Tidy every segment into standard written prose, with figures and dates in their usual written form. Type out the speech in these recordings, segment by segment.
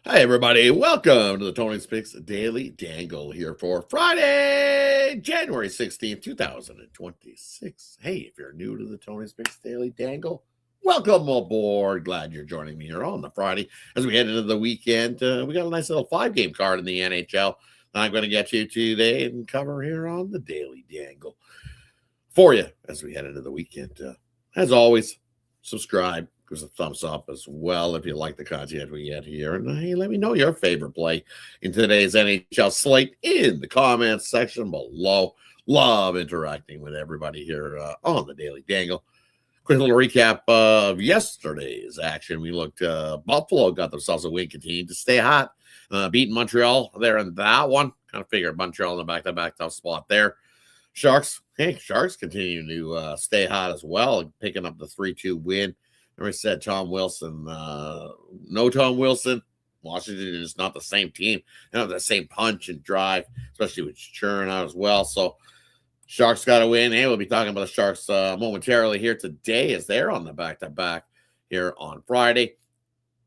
Hi, everybody. Welcome to the Tony Speaks Daily Dangle here for Friday, January 16th, 2026. Hey, if you're new to the Tony Speaks Daily Dangle, welcome aboard. Glad you're joining me here on the Friday. As we head into the weekend, we got a nice little 5-game card in the NHL that I'm going to get you today and cover here on the Daily Dangle for you as we head into the weekend. As always, subscribe, give us a thumbs up as well if you like the content we get here. And hey, let me know your favorite play in today's NHL slate in the comments section below. Love interacting with everybody here on the Daily Dangle. Quick little recap of yesterday's action. We looked, Buffalo got themselves a win, continued to stay hot, beating Montreal there in that one. Kind of figured Montreal in the back-to-back tough spot there. Sharks continue to stay hot as well, picking up the 3-2 win. I said Tom Wilson, no Tom Wilson. Washington is not the same team. They don't have the same punch and drive, especially with Churn out as well. So Sharks got to win. Hey, we'll be talking about the Sharks momentarily here today as they're on the back-to-back here on Friday.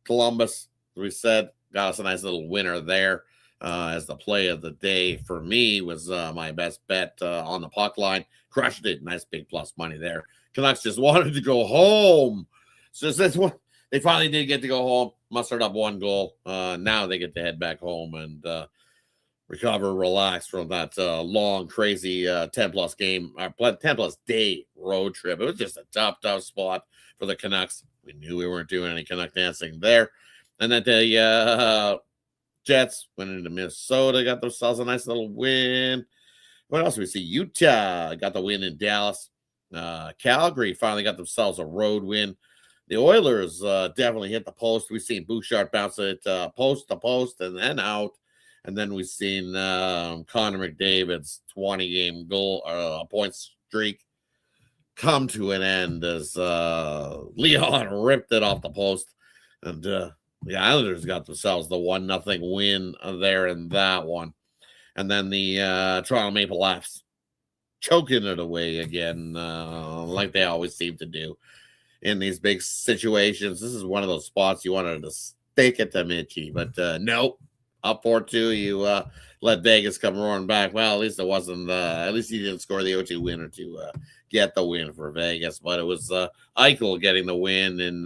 Columbus, as we said, got us a nice little winner there. As the play of the day for me was my best bet on the puck line. Crushed it. Nice big plus money there. Canucks just wanted to go home. So that's one. They finally did get to go home. Mustered up one goal. Now they get to head back home and recover, relax from that long, crazy 10-plus game, 10-plus day road trip. It was just a tough spot for the Canucks. We knew we weren't doing any Canuck dancing there. And then the Jets went into Minnesota, got themselves a nice little win. What else do we see? Utah got the win in Dallas. Calgary finally got themselves a road win. The Oilers definitely hit the post. We've seen Bouchard bounce it post to post and then out. And then we've seen Connor McDavid's 20-game goal point streak come to an end as Leon ripped it off the post. And the Islanders got themselves the 1-0 win there in that one. And then the Toronto Maple Leafs choking it away again, like they always seem to do in these big situations. This is one of those spots you wanted to stake it to Mitchie, but nope. Up 4-2, you let Vegas come roaring back. Well, at least it wasn't, at least he didn't score the O2 winner to get the win for Vegas, but it was Eichel getting the win in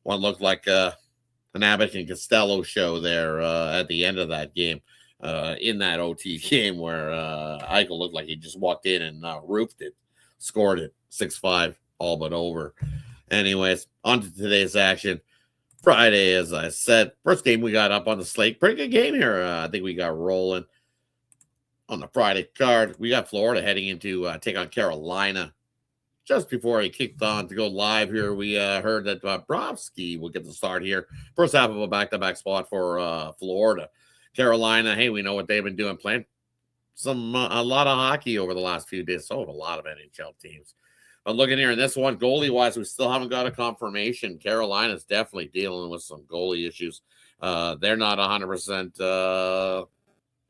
what looked like an Abbott and Costello show there at the end of that game, in that OT game where Eichel looked like he just walked in and roofed it, scored it 6-5, all but over. Anyways, on to today's action. Friday, as I said, first game we got up on the slate. Pretty good game here. I think we got rolling on the Friday card. We got Florida heading into take on Carolina. Just before I kicked on to go live here, we heard that Bobrovsky will get the start here. First half of a back-to-back spot for Florida. Carolina, hey, we know what they've been doing, playing a lot of hockey over the last few days. So have a lot of NHL teams. But looking here in this one, goalie-wise, we still haven't got a confirmation. Carolina's definitely dealing with some goalie issues. They're not 100%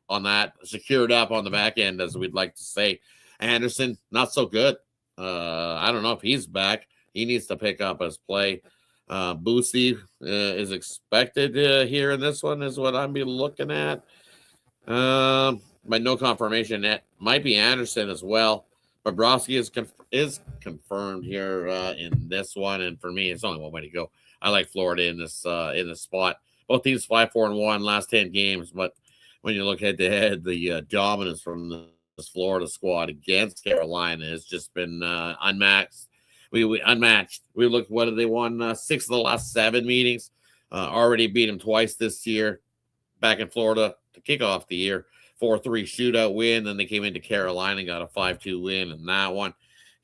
on that, secured up on the back end, as we'd like to say. Anderson, not so good. I don't know if he's back. He needs to pick up his play. Boosie is expected here in this one, is what I'm be looking at. But no confirmation yet. Might be Anderson as well. Bobrovsky is confirmed here in this one, and for me, it's only one way to go. I like Florida in this spot. Both teams 5-4-1 last 10 games, but when you look head to head, the dominance from this Florida squad against Carolina has just been unmatched. We unmatched. We looked, what have they won? 6 of the last 7 meetings. Already beat them twice this year. Back in Florida to kick off the year. 4-3 shootout win. Then they came into Carolina and got a 5-2 win in that one.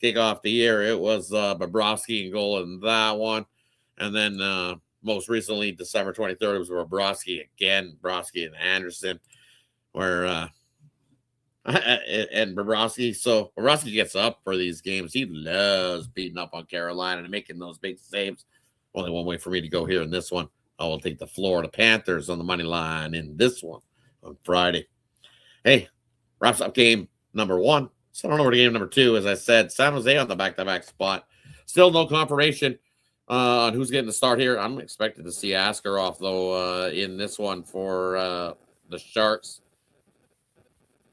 Kick off the year, it was Bobrovsky in goal in that one. And then most recently, December 23rd, it was Bobrovsky again. Bobrovsky and Anderson, where and Bobrovsky. So Bobrovsky gets up for these games. He loves beating up on Carolina and making those big saves. Only one way for me to go here in this one. I will take the Florida Panthers on the money line in this one on Friday. Hey, wraps up game number 1. So I don't know where to game number 2. As I said, San Jose on the back-to-back spot. Still no confirmation. On who's getting the start here. I'm expected to see Askarov, though, in this one for the Sharks.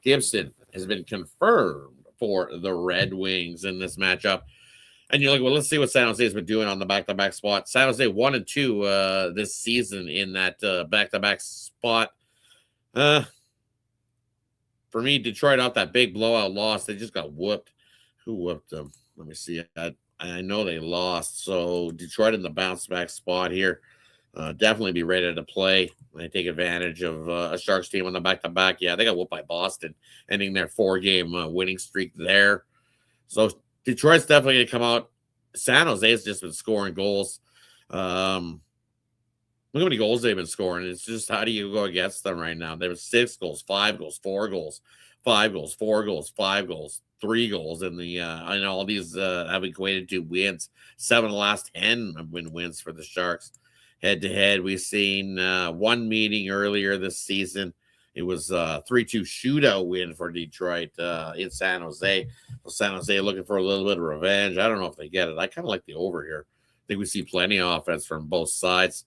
Gibson has been confirmed for the Red Wings in this matchup. And you're like, well, let's see what San Jose's been doing on the back-to-back spot. San Jose 1-2 this season in that back-to-back spot. For me, Detroit off that big blowout loss. They just got whooped. Who whooped them? Let me see. I know they lost. So Detroit in the bounce-back spot here. Definitely be ready to play. They take advantage of a Sharks team on the back-to-back. Yeah, they got whooped by Boston, ending their 4-game winning streak there. So Detroit's definitely going to come out. San Jose's just been scoring goals. Look how many goals they've been scoring. It's just, how do you go against them right now? They have 6 goals, 5 goals, 4 goals, 5 goals, 4 goals, 5 goals, 3 goals in the I know all these have equated to wins. 7 of the last 10 have been wins for the Sharks. Head to head, we've seen one meeting earlier this season. It was a 3-2 shootout win for Detroit in San Jose. So San Jose looking for a little bit of revenge. I don't know if they get it. I kind of like the over here. I think we see plenty of offense from both sides.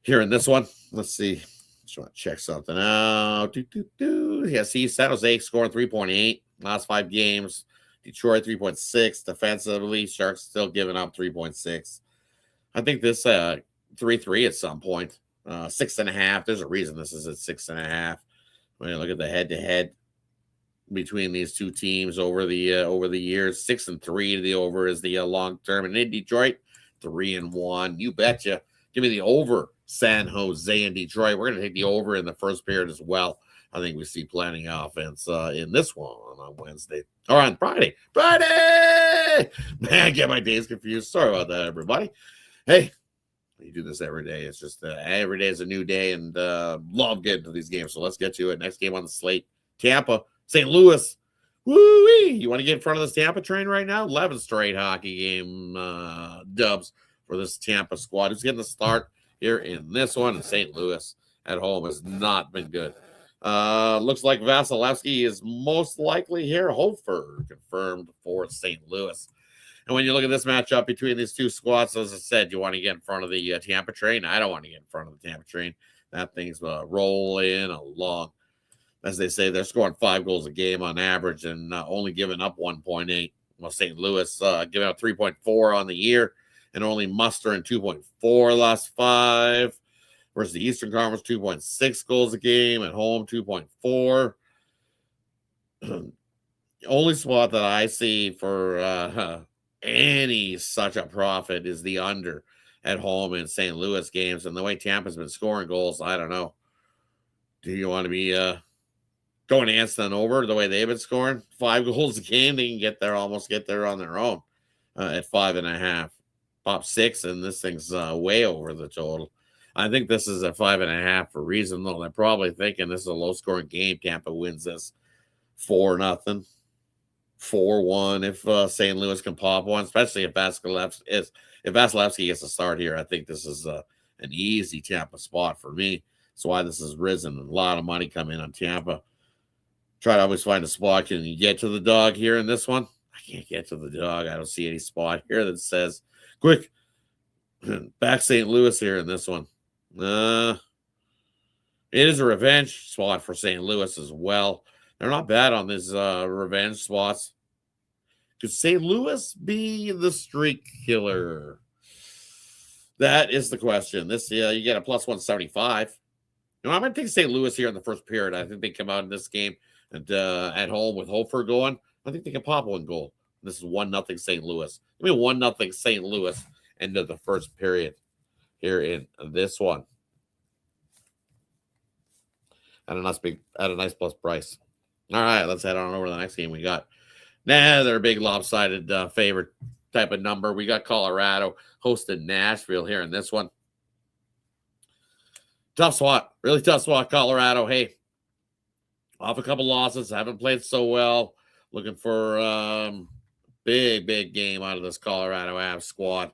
Here in this one, let's see. Just want to check something out. Yeah, see, San Jose scoring 3.8 last 5 games. Detroit 3.6 defensively. Sharks still giving up 3.6. I think this 3-3 at some point. 6.5. There's a reason this is at 6.5. When you look at the head-to-head between these two teams over the years, 6-3 to the over is the long term, and in Detroit, 3-1. You betcha. Give me the over, San Jose and Detroit. We're going to take the over in the first period as well. I think we see plenty of offense in this one on Wednesday or on Friday. Man, I get my days confused. Sorry about that, everybody. Hey, you do this every day. It's just every day is a new day, and love getting to these games. So let's get to it. Next game on the slate, Tampa, St. Louis. Woo-wee! You want to get in front of this Tampa train right now? 11 straight hockey game dubs for this Tampa squad. Who's getting the start here in this one? And St. Louis at home has not been good. Looks like Vasilevsky is most likely here. Hofer confirmed for St. Louis. And when you look at this matchup between these two squads, as I said, you want to get in front of the Tampa train. I don't want to get in front of the Tampa train. That thing's rolling along. As they say, they're scoring 5 goals a game on average and only giving up 1.8. Well, St. Louis giving up 3.4 on the year and only mustering 2.4 last 5. Versus the Eastern Conference, 2.6 goals a game. At home, 2.4. Only spot that I see for any such a profit is the under at home in St. Louis games. And the way Tampa's been scoring goals, I don't know. Do you want to be going instant over the way they've been scoring? 5 goals a game, they can almost get there on their own at 5.5. Pop 6, and this thing's way over the total. I think this is at 5.5 for a reason, though. They're probably thinking this is a low-scoring game. Tampa wins this 4-0. 4-1 if St. Louis can pop one, especially if Vasilevsky gets a start here. I think this is an easy Tampa spot for me. That's why this has risen. A lot of money coming on Tampa. Try to always find a spot. Can you get to the dog here in this one? I can't get to the dog. I don't see any spot here that says quick back St. Louis here in this one. It is a revenge spot for St. Louis as well. They're not bad on these revenge spots. Could St. Louis be the streak killer? That is the question. This you get a plus 175. I'm going to take St. Louis here in the first period. I think they come out in this game and at home with Hofer going. I think they can pop 1 goal. This is 1-0 St. Louis. I mean 1-0 St. Louis into the first period here in this one. At a nice plus price. All right, let's head on over to the next game we got. They're a big lopsided favorite type of number. We got Colorado hosting Nashville here in this one. Tough spot. Really tough spot, Colorado. Hey, off a couple losses. Haven't played so well. Looking for big game out of this Colorado Avs squad.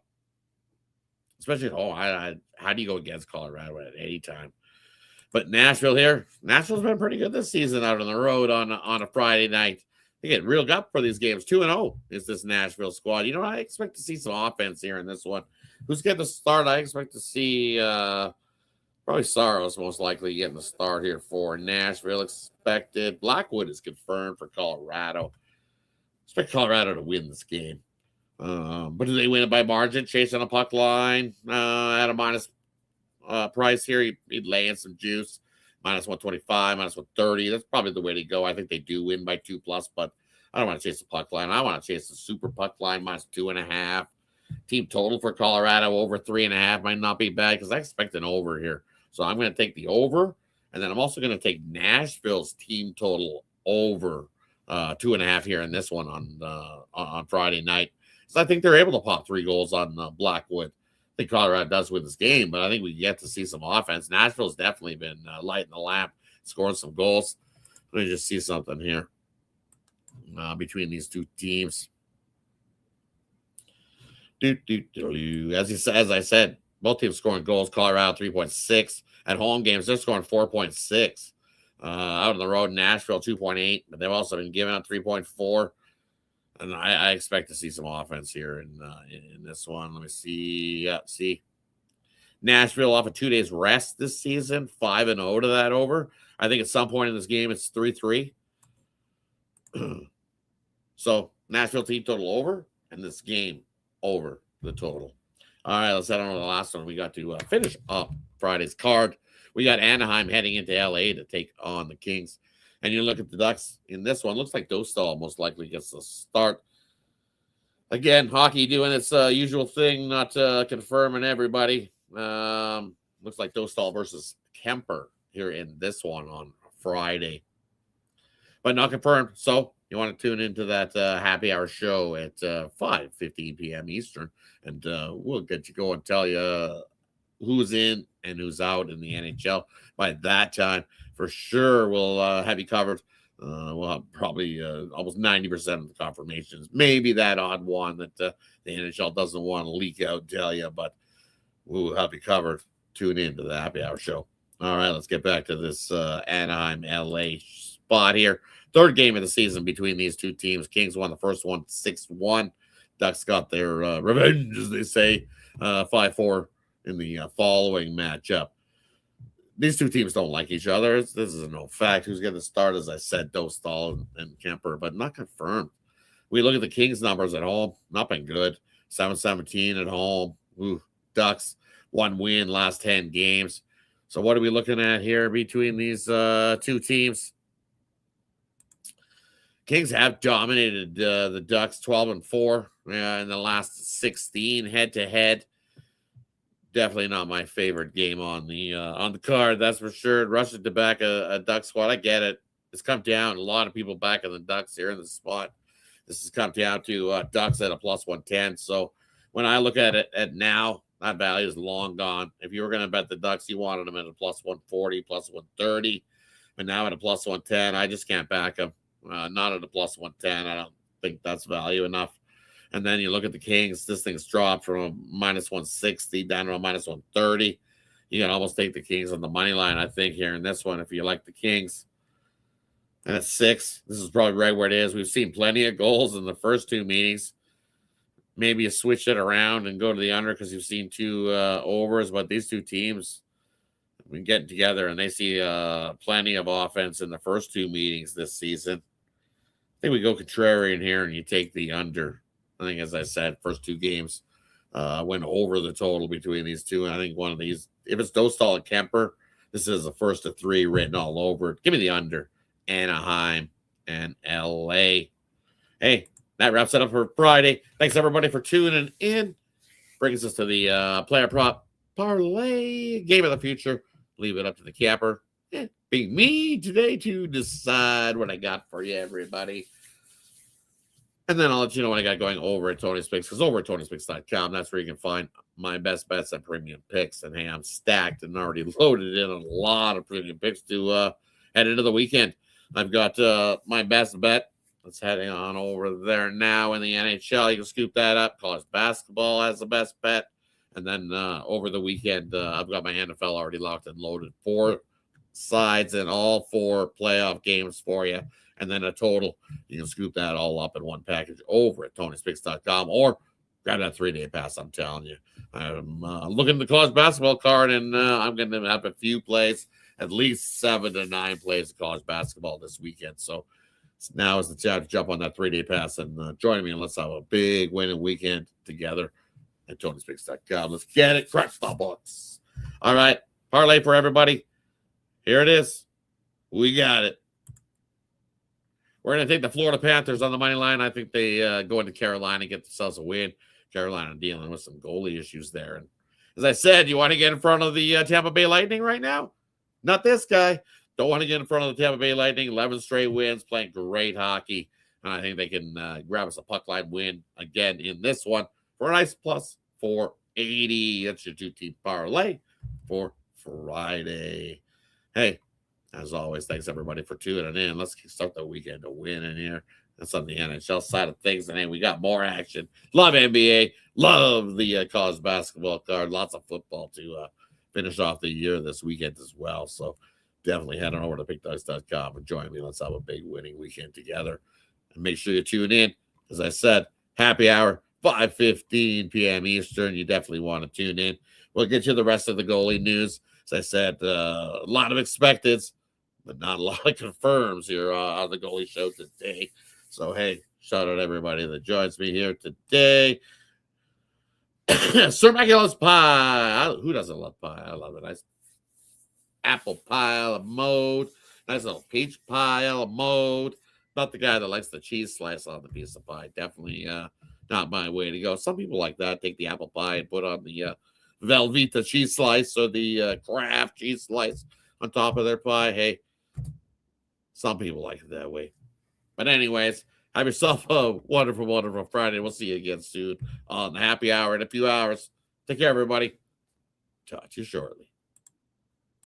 Especially at home. How do you go against Colorado at any time? But Nashville here. Nashville's been pretty good this season out on the road on a Friday night. They get real up for these games. 2-0 is this Nashville squad. You know, I expect to see some offense here in this one. Who's getting the start? I expect to see probably Saros most likely getting the start here for Nashville. Expected. Blackwood is confirmed for Colorado. Expect Colorado to win this game. But do they win it by margin? Chasing a puck line at a minus price here. He'd lay in some juice. Minus 125, minus 130. That's probably the way to go. I think they do win by 2+, but I don't want to chase the puck line. I want to chase the super puck line minus 2.5. Team total for Colorado over 3.5 might not be bad because I expect an over here. So I'm going to take the over, and then I'm also going to take Nashville's team total over 2.5 here in this one on Friday night. So I think they're able to pop 3 goals on Blackwood. I think Colorado does win this game, but I think we get to see some offense. Nashville's definitely been lighting the lamp, scoring some goals. Let me just see something here between these two teams. As I said, both teams scoring goals. Colorado 3.6 at home games. They're scoring 4.6. Out on the road, Nashville 2.8, but they've also been giving up 3.4. And I expect to see some offense here in this one. Let me see. See, Nashville off of 2 days rest this season, 5-0 to that over. I think at some point in this game it's 3-3. So Nashville team total over, and this game over the total. All right, let's head on to the last one. We got to finish up Friday's card. We got Anaheim heading into LA to take on the Kings. And you look at the Ducks in this one, looks like Dostal most likely gets the start. Again, hockey doing its usual thing, not confirming everybody. Looks like Dostal versus Kemper here in this one on Friday. But not confirmed. So you want to tune into that happy hour show at 5:15 p.m. Eastern. And we'll get you going and tell you who's in and who's out in the NHL. By that time, for sure, we'll have you covered. We'll have probably almost 90% of the confirmations. Maybe that odd one that the NHL doesn't want to leak out and tell you, but we'll have you covered. Tune in to the happy hour show. All right, let's get back to this Anaheim LA spot here. Third game of the season between these two teams. Kings won the first one 6-1. Ducks got their revenge, as they say, 5-4 in the following matchup. These two teams don't like each other. This is a no fact. Who's going to start, as I said, Dostal and Kemper, but not confirmed. We look at the Kings numbers at home. Not been good. 7-17 at home. Ooh, Ducks, 1 win, last 10 games. So what are we looking at here between these two teams? Kings have dominated the Ducks 12-4 in the last 16 head-to-head. Definitely not my favorite game on the card, that's for sure. Rushing to back a Duck squad, I get it. It's come down. A lot of people backing the Ducks here in the spot. This has come down to Ducks at a plus 110. So when I look at it at now, that value is long gone. If you were going to bet the Ducks, you wanted them at a plus 140, plus 130. But now at a plus 110, I just can't back them. Not at a plus 110. I don't think that's value enough. And then you look at the Kings, this thing's dropped from a minus 160 down to a minus 130. You can almost take the Kings on the money line, I think, here in this one, if you like the Kings. And at 6, this is probably right where it is. We've seen plenty of goals in the first 2 meetings. Maybe you switch it around and go to the under because you've seen 2 overs. But these two teams have been getting together, and they see plenty of offense in the first 2 meetings this season. I think we go contrarian here, and you take the under. I think, as I said, first 2 games went over the total between these two. And I think one of these, if it's Dostal and Kemper, this is the first of 3 written all over it. Give me the under. Anaheim and LA. Hey, that wraps it up for Friday. Thanks, everybody, for tuning in. Brings us to the player prop parlay game of the future. Leave it up to the capper. Being me today to decide what I got for you, everybody. And then I'll let you know what I got going over at Tony's Picks, because over at Tony'sPicks.com, that's where you can find my best bets and premium picks. And hey, I'm stacked and already loaded in a lot of premium picks to head into the weekend. I've got my best bet. Let's head on over there now in the NHL. You can scoop that up. College basketball has the best bet. And then over the weekend, I've got my NFL already locked and loaded for sides in all 4 playoff games for you. And then a total. You can scoop that all up in one package over at TonySpicks.com or grab that 3-day pass. I'm telling you. I'm looking at the college basketball card, and I'm going to have a few plays, at least 7 to 9 plays of college basketball this weekend. So now is the time to jump on that 3-day pass and join me, and let's have a big winning weekend together at TonySpicks.com. Let's get it. Crush the books. All right. Parlay for everybody. Here it is. We got it. We're going to take the Florida Panthers on the money line. I think they go into Carolina, get themselves a win. Carolina dealing with some goalie issues there. And as I said, you want to get in front of the Tampa Bay Lightning right now? Not this guy. Don't want to get in front of the Tampa Bay Lightning. 11 straight wins, playing great hockey. And I think they can grab us a puck line win again in this one for a nice plus 480. That's your 2-team parlay for Friday. Hey, as always, thanks everybody for tuning in. Let's start the weekend to win in here. That's on the NHL side of things. And hey, we got more action. Love NBA. Love the college basketball card. Lots of football to finish off the year this weekend as well. So definitely head on over to pickdice.com and join me. Let's have a big winning weekend together. And make sure you tune in. As I said, happy hour, 5:15 p.m. Eastern. You definitely want to tune in. We'll get you the rest of the goalie news. As I said, a lot of expecteds, but not a lot of confirms here on the goalie show today. So, hey, shout out to everybody that joins me here today. Sir Mackie loves pie. Who doesn't love pie? I love it. Nice apple pie a la mode. Nice little peach pie a la mode. Not the guy that likes the cheese slice on the piece of pie. Definitely not my way to go. Some people like that. Take the apple pie and put on the Velveeta cheese slice or the Kraft cheese slice on top of their pie. Hey, some people like it that way. But anyways, have yourself a wonderful, wonderful Friday. We'll see you again soon on the happy hour in a few hours. Take care, everybody. Talk to you shortly.